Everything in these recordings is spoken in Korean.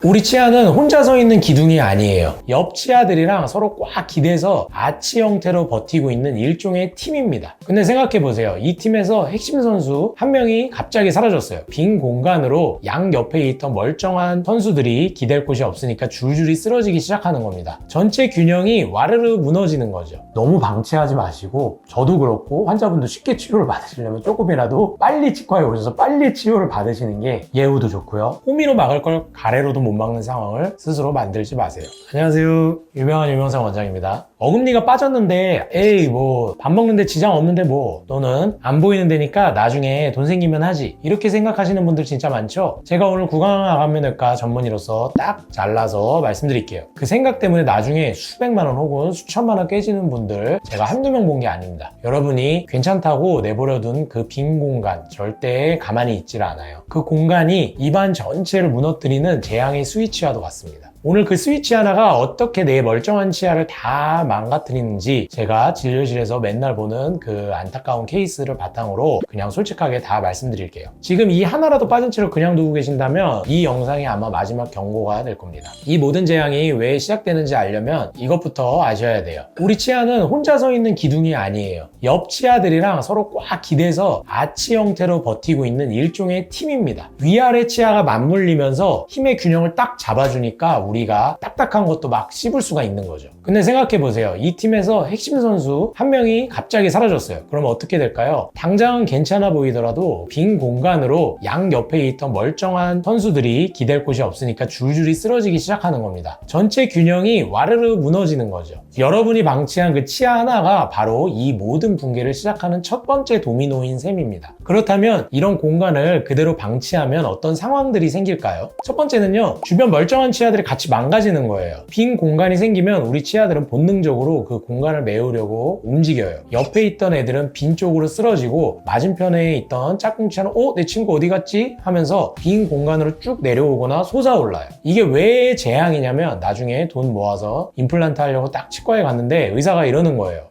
우리 치아는 혼자 서 있는 기둥이 아니에요. 옆 치아들이랑 서로 꽉 기대서 아치 형태로 버티고 있는 일종의 팀입니다. 근데 생각해보세요. 이 팀에서 핵심 선수 한 명이 갑자기 사라졌어요. 빈 공간으로 양 옆에 있던 멀쩡한 선수들이 기댈 곳이 없으니까 줄줄이 쓰러지기 시작하는 겁니다. 전체 균형이 와르르 무너지는 거죠. 너무 방치하지 마시고, 저도 그렇고 환자분도 쉽게 치료를 받으시려면 조금이라도 빨리 치과에 오셔서 빨리 치료를 받으시는 게 예후도 좋고요. 호미로 막을 걸 가래로도 못 막는 상황을 스스로 만들지 마세요. 안녕하세요. 유명한 유명상 원장입니다. 어금니가 빠졌는데 에이 뭐 밥 먹는데 지장 없는데 뭐 너는 안 보이는 데니까 나중에 돈 생기면 하지, 이렇게 생각하시는 분들 진짜 많죠? 제가 오늘 구강암면외과 전문의로서 딱 잘라서 말씀드릴게요. 그 생각 때문에 나중에 수백만 원 혹은 수천만 원 깨지는 분들 제가 한두 명 본 게 아닙니다. 여러분이 괜찮다고 내버려둔 그 빈 공간 절대 가만히 있질 않아요. 그 공간이 입안 전체를 무너뜨리는 재앙의 스위치와도 같습니다. 오늘 그 스위치 하나가 어떻게 내 멀쩡한 치아를 다 망가뜨리는지 제가 진료실에서 맨날 보는 그 안타까운 케이스를 바탕으로 그냥 솔직하게 다 말씀드릴게요. 지금 이 하나라도 빠진 채로 그냥 두고 계신다면 이 영상이 아마 마지막 경고가 될 겁니다. 이 모든 재앙이 왜 시작되는지 알려면 이것부터 아셔야 돼요. 우리 치아는 혼자 서 있는 기둥이 아니에요. 옆 치아들이랑 서로 꽉 기대서 아치 형태로 버티고 있는 일종의 팀입니다. 위아래 치아가 맞물리면서 힘의 균형을 딱 잡아주니까 우리가 딱딱한 것도 막 씹을 수가 있는 거죠. 근데 생각해보세요. 이 팀에서 핵심 선수 한 명이 갑자기 사라졌어요. 그러면 어떻게 될까요? 당장은 괜찮아 보이더라도 빈 공간으로 양 옆에 있던 멀쩡한 선수들이 기댈 곳이 없으니까 줄줄이 쓰러지기 시작하는 겁니다. 전체 균형이 와르르 무너지는 거죠. 여러분이 방치한 그 치아 하나가 바로 이 모든 붕괴를 시작하는 첫 번째 도미노인 셈입니다. 그렇다면 이런 공간을 그대로 방치하면 어떤 상황들이 생길까요? 첫 번째는요, 주변 멀쩡한 치아들이 같이 망가지는 거예요. 빈 공간이 생기면 우리 치아들은 본능적으로 그 공간을 메우려고 움직여요. 옆에 있던 애들은 빈 쪽으로 쓰러지고 맞은편에 있던 짝꿍 치아는 내 친구 어디 갔지? 하면서 빈 공간으로 쭉 내려오거나 솟아올라요. 이게 왜 재앙이냐면 나중에 돈 모아서 임플란트 하려고 딱 치과에 갔는데 의사가 이러는 거예요.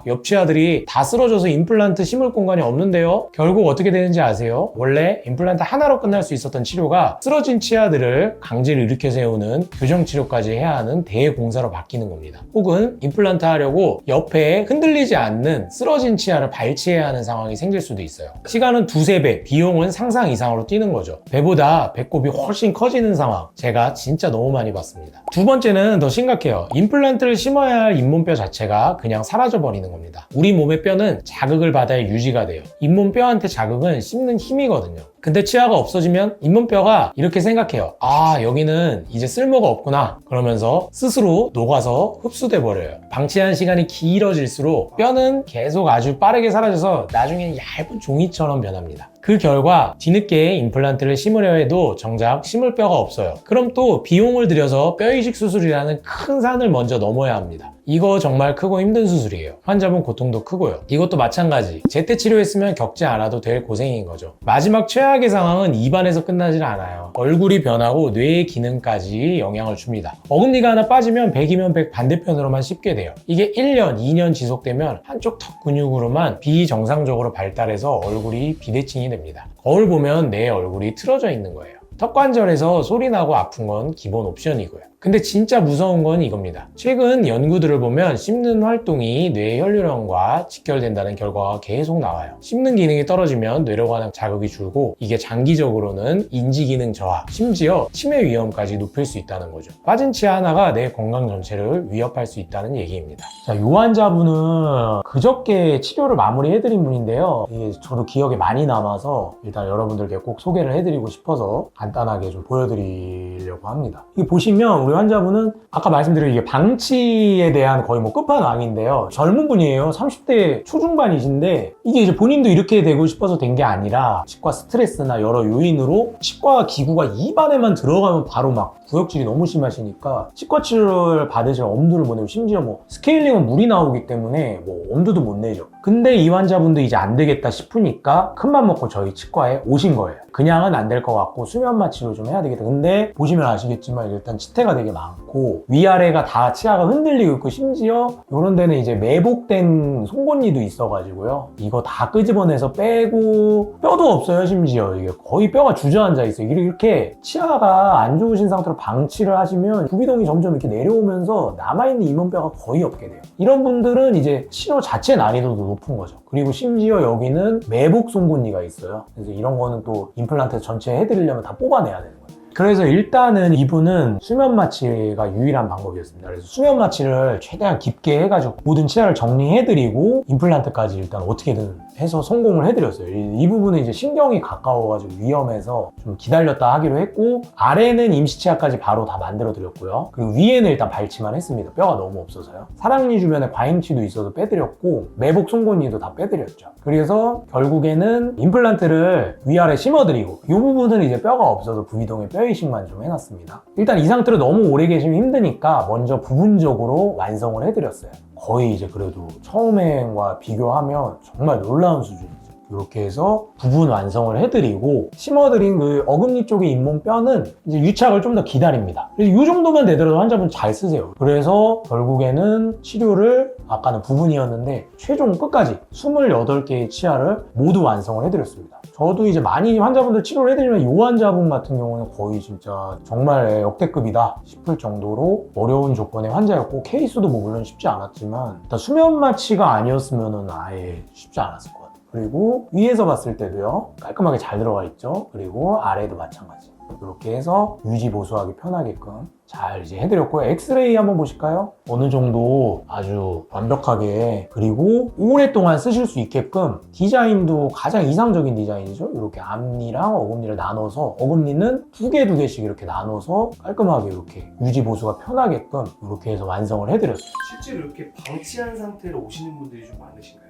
옆 치아들이 다 쓰러져서 임플란트 심을 공간이 없는데요? 결국 어떻게 되는지 아세요? 원래 임플란트 하나로 끝날 수 있었던 치료가 쓰러진 치아들을 강제로 일으켜 세우는 교정치료까지 해야 하는 대공사로 바뀌는 겁니다. 혹은 임플란트 하려고 옆에 흔들리지 않는 쓰러진 치아를 발치해야 하는 상황이 생길 수도 있어요. 시간은 두세 배, 비용은 상상 이상으로 뛰는 거죠. 배보다 배꼽이 훨씬 커지는 상황, 제가 진짜 너무 많이 봤습니다. 두 번째는 더 심각해요. 임플란트를 심어야 할 잇몸뼈 자체가 그냥 사라져 버리는 겁니다. 우리 몸의 뼈는 자극을 받아야 유지가 돼요. 잇몸뼈한테 자극은 씹는 힘이거든요. 근데 치아가 없어지면 잇몸뼈가 이렇게 생각해요. 여기는 이제 쓸모가 없구나. 그러면서 스스로 녹아서 흡수돼 버려요. 방치한 시간이 길어질수록 뼈는 계속 아주 빠르게 사라져서 나중엔 얇은 종이처럼 변합니다. 그 결과 뒤늦게 임플란트를 심으려 해도 정작 심을 뼈가 없어요. 그럼 또 비용을 들여서 뼈이식 수술이라는 큰 산을 먼저 넘어야 합니다. 이거 정말 크고 힘든 수술이에요. 환자분 고통도 크고요. 이것도 마찬가지. 제때 치료했으면 겪지 않아도 될 고생인 거죠. 마지막 최악의 상황은 입안에서 끝나질 않아요. 얼굴이 변하고 뇌의 기능까지 영향을 줍니다. 어금니가 하나 빠지면 100이면 100 반대편으로만 씹게 돼요. 이게 1년, 2년 지속되면 한쪽 턱 근육으로만 비정상적으로 발달해서 얼굴이 비대칭이 됩니다. 거울 보면 내 얼굴이 틀어져 있는 거예요. 턱관절에서 소리 나고 아픈 건 기본 옵션이고요. 근데 진짜 무서운 건 이겁니다. 최근 연구들을 보면 씹는 활동이 뇌 혈류량과 직결된다는 결과가 계속 나와요. 씹는 기능이 떨어지면 뇌로 가는 자극이 줄고 이게 장기적으로는 인지 기능 저하, 심지어 치매 위험까지 높일 수 있다는 거죠. 빠진 치아 하나가 내 건강 전체를 위협할 수 있다는 얘기입니다. 자, 이 환자분은 그저께 치료를 마무리해드린 분인데요. 이게 저도 기억에 많이 남아서 일단 여러분들께 꼭 소개를 해드리고 싶어서 간단하게 좀 보여드리려고 합니다. 이게 보시면 우리 환자분은 아까 말씀드린 이게 방치에 대한 거의 뭐 끝판왕인데요. 젊은 분이에요. 30대 초중반이신데 이게 이제 본인도 이렇게 되고 싶어서 된 게 아니라 치과 스트레스나 여러 요인으로 치과 기구가 입안에만 들어가면 바로 막 구역질이 너무 심하시니까 치과 치료를 받으실 엄두를 못 내고 심지어 뭐 스케일링은 물이 나오기 때문에 뭐 엄두도 못 내죠. 근데 이 환자분도 이제 안 되겠다 싶으니까 큰맘 먹고 저희 치과에 오신 거예요. 그냥은 안 될 것 같고 수면 수면 마취로 좀 해야 되겠다. 근데 보시면 아시겠지만 일단 치태가 되게 많고 위아래가 다 치아가 흔들리고 있고 심지어 이런 데는 이제 매복된 송곳니도 있어가지고요. 이거 다 끄집어내서 빼고 뼈도 없어요. 심지어 이게 거의 뼈가 주저앉아 있어요. 이렇게 치아가 안 좋으신 상태로 방치를 하시면 부비동이 점점 이렇게 내려오면서 남아있는 잇몸뼈가 거의 없게 돼요. 이런 분들은 이제 치료 자체 난이도도 높은 거죠. 그리고 심지어 여기는 매복 송곳니가 있어요. 그래서 이런 거는 또 임플란트 전체 해드리려면 다 뽑아내야 되는 거예요. 그래서 일단은 이분은 수면 마취가 유일한 방법이었습니다. 그래서 수면 마취를 최대한 깊게 해가지고 모든 치아를 정리해드리고 임플란트까지 일단 어떻게든 해서 성공을 해드렸어요. 이 부분은 이제 신경이 가까워가지고 위험해서 좀 기다렸다 하기로 했고, 아래는 임시치아까지 바로 다 만들어드렸고요. 그리고 위에는 일단 발치만 했습니다. 뼈가 너무 없어서요. 사랑니 주변에 과잉치도 있어서 빼드렸고 매복 송곳니도 다 빼드렸죠. 그래서 결국에는 임플란트를 위아래 심어드리고, 이 부분은 이제 뼈가 없어서 부비동에 뼈 이식만 좀 해놨습니다. 일단 이 상태로 너무 오래 계시면 힘드니까 먼저 부분적으로 완성을 해드렸어요. 거의 이제 그래도 처음에와 비교하면 정말 놀라운 수준이죠. 이렇게 해서 부분 완성을 해드리고, 심어드린 그 어금니 쪽의 잇몸뼈는 이제 유착을 좀 더 기다립니다. 그래서 이 정도만 되더라도 환자분 잘 쓰세요. 그래서 결국에는 치료를 아까는 부분이었는데 최종 끝까지 28개의 치아를 모두 완성을 해드렸습니다. 저도 이제 많이 환자분들 치료를 해드리면 이 환자분 같은 경우는 거의 진짜 정말 역대급이다 싶을 정도로 어려운 조건의 환자였고, 케이스도 뭐 물론 쉽지 않았지만 일단 수면 마취가 아니었으면 아예 쉽지 않았을 것 같아요. 그리고 위에서 봤을 때도요, 깔끔하게 잘 들어가 있죠. 그리고 아래도 마찬가지. 이렇게 해서 유지 보수하기 편하게끔 잘 이제 해드렸고요. 엑스레이 한번 보실까요? 어느 정도 아주 완벽하게, 그리고 오랫동안 쓰실 수 있게끔 디자인도 가장 이상적인 디자인이죠. 이렇게 앞니랑 어금니를 나눠서, 어금니는 두 개씩 이렇게 나눠서 깔끔하게 이렇게 유지 보수가 편하게끔 이렇게 해서 완성을 해드렸어요. 실제로 이렇게 방치한 상태로 오시는 분들이 좀 많으신가요?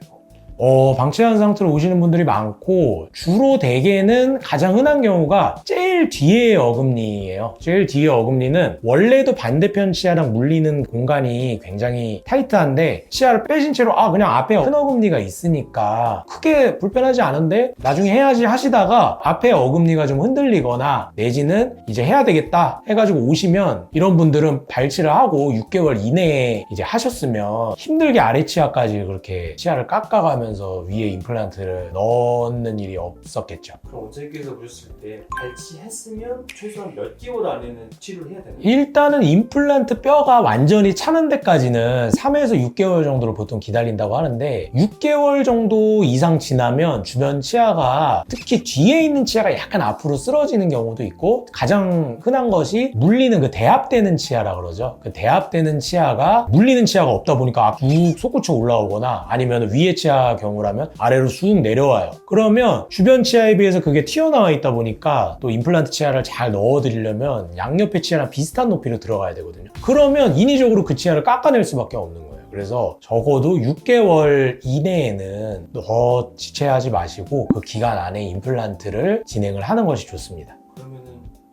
방치한 상태로 오시는 분들이 많고, 주로 대개는 가장 흔한 경우가 제일 뒤에 어금니예요. 제일 뒤에 어금니는 원래도 반대편 치아랑 물리는 공간이 굉장히 타이트한데, 치아를 빼신 채로 그냥 앞에 큰 어금니가 있으니까 크게 불편하지 않은데 나중에 해야지 하시다가 앞에 어금니가 좀 흔들리거나 내지는 이제 해야 되겠다 해가지고 오시면, 이런 분들은 발치를 하고 6개월 이내에 이제 하셨으면 힘들게 아래 치아까지 그렇게 치아를 깎아가면 위에 임플란트를 넣는 일이 없었겠죠. 그럼 원장님께서 보셨을 때 발치했으면 최소한 몇 개월 안에는 치료를 해야 되나요? 일단은 임플란트 뼈가 완전히 차는 데까지는 3에서 6개월 정도를 보통 기다린다고 하는데, 6개월 정도 이상 지나면 주변 치아가, 특히 뒤에 있는 치아가 약간 앞으로 쓰러지는 경우도 있고, 가장 흔한 것이 물리는 그 대합되는 치아라 그러죠. 그 대합되는 치아가, 물리는 치아가 없다 보니까 쭉 솟구쳐 올라오거나, 아니면 위에 치아 경우라면 아래로 쑥 내려와요. 그러면 주변 치아에 비해서 그게 튀어나와 있다 보니까 또 임플란트 치아를 잘 넣어드리려면 양옆의 치아랑 비슷한 높이로 들어가야 되거든요. 그러면 인위적으로 그 치아를 깎아낼 수밖에 없는 거예요. 그래서 적어도 6개월 이내에는 더 지체하지 마시고 그 기간 안에 임플란트를 진행을 하는 것이 좋습니다. 그러면은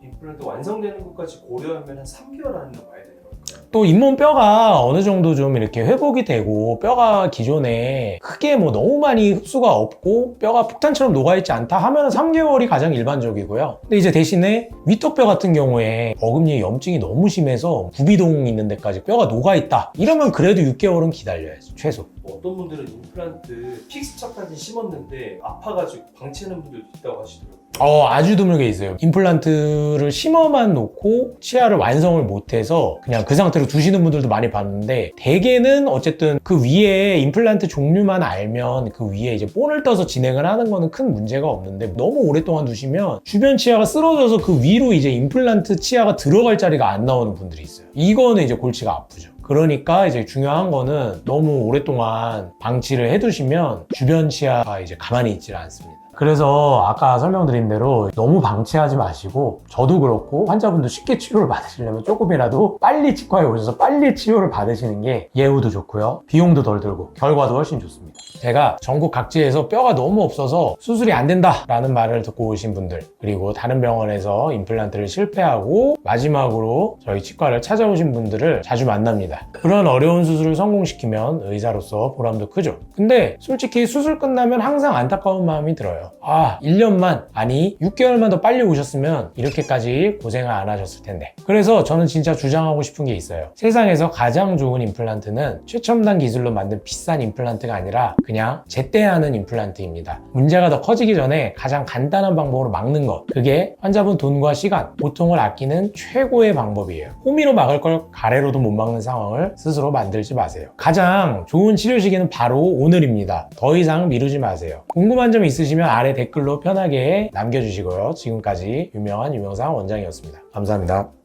임플란트 완성되는 것까지 고려하면 한 3개월 안에 와야 되는 걸까요? 또 잇몸뼈가 어느 정도 좀 이렇게 회복이 되고, 뼈가 기존에 크게 뭐 너무 많이 흡수가 없고 뼈가 폭탄처럼 녹아있지 않다 하면 3개월이 가장 일반적이고요. 근데 이제 대신에 위턱뼈 같은 경우에 어금니에 염증이 너무 심해서 부비동 있는 데까지 뼈가 녹아있다 이러면 그래도 6개월은 기다려야죠, 최소. 어떤 분들은 임플란트 픽스착까지 심었는데 아파가지고 방치하는 분들도 있다고 하시더라고요. 아주 드물게 있어요. 임플란트를 심어만 놓고 치아를 완성을 못해서 그냥 그 상태로 두시는 분들도 많이 봤는데, 대개는 어쨌든 그 위에 임플란트 종류만 알면 그 위에 이제 본을 떠서 진행을 하는 거는 큰 문제가 없는데, 너무 오랫동안 두시면 주변 치아가 쓰러져서 그 위로 이제 임플란트 치아가 들어갈 자리가 안 나오는 분들이 있어요. 이거는 이제 골치가 아프죠. 그러니까 이제 중요한 거는 너무 오랫동안 방치를 해두시면 주변 치아가 이제 가만히 있질 않습니다. 그래서 아까 설명드린 대로 너무 방치하지 마시고, 저도 그렇고 환자분도 쉽게 치료를 받으시려면 조금이라도 빨리 치과에 오셔서 빨리 치료를 받으시는 게 예후도 좋고요, 비용도 덜 들고 결과도 훨씬 좋습니다. 제가 전국 각지에서 뼈가 너무 없어서 수술이 안 된다 라는 말을 듣고 오신 분들, 그리고 다른 병원에서 임플란트를 실패하고 마지막으로 저희 치과를 찾아오신 분들을 자주 만납니다. 그런 어려운 수술을 성공시키면 의사로서 보람도 크죠. 근데 솔직히 수술 끝나면 항상 안타까운 마음이 들어요. 거예요. 1년만, 아니 6개월만 더 빨리 오셨으면 이렇게까지 고생을 안 하셨을 텐데. 그래서 저는 진짜 주장하고 싶은 게 있어요. 세상에서 가장 좋은 임플란트는 최첨단 기술로 만든 비싼 임플란트가 아니라 그냥 제때 하는 임플란트입니다. 문제가 더 커지기 전에 가장 간단한 방법으로 막는 것, 그게 환자분 돈과 시간, 고통을 아끼는 최고의 방법이에요. 호미로 막을 걸 가래로도 못 막는 상황을 스스로 만들지 마세요. 가장 좋은 치료 시기는 바로 오늘입니다. 더 이상 미루지 마세요. 궁금한 점 있으시면 아래 댓글로 편하게 남겨주시고요. 지금까지 유명한 유명상 원장이었습니다. 감사합니다.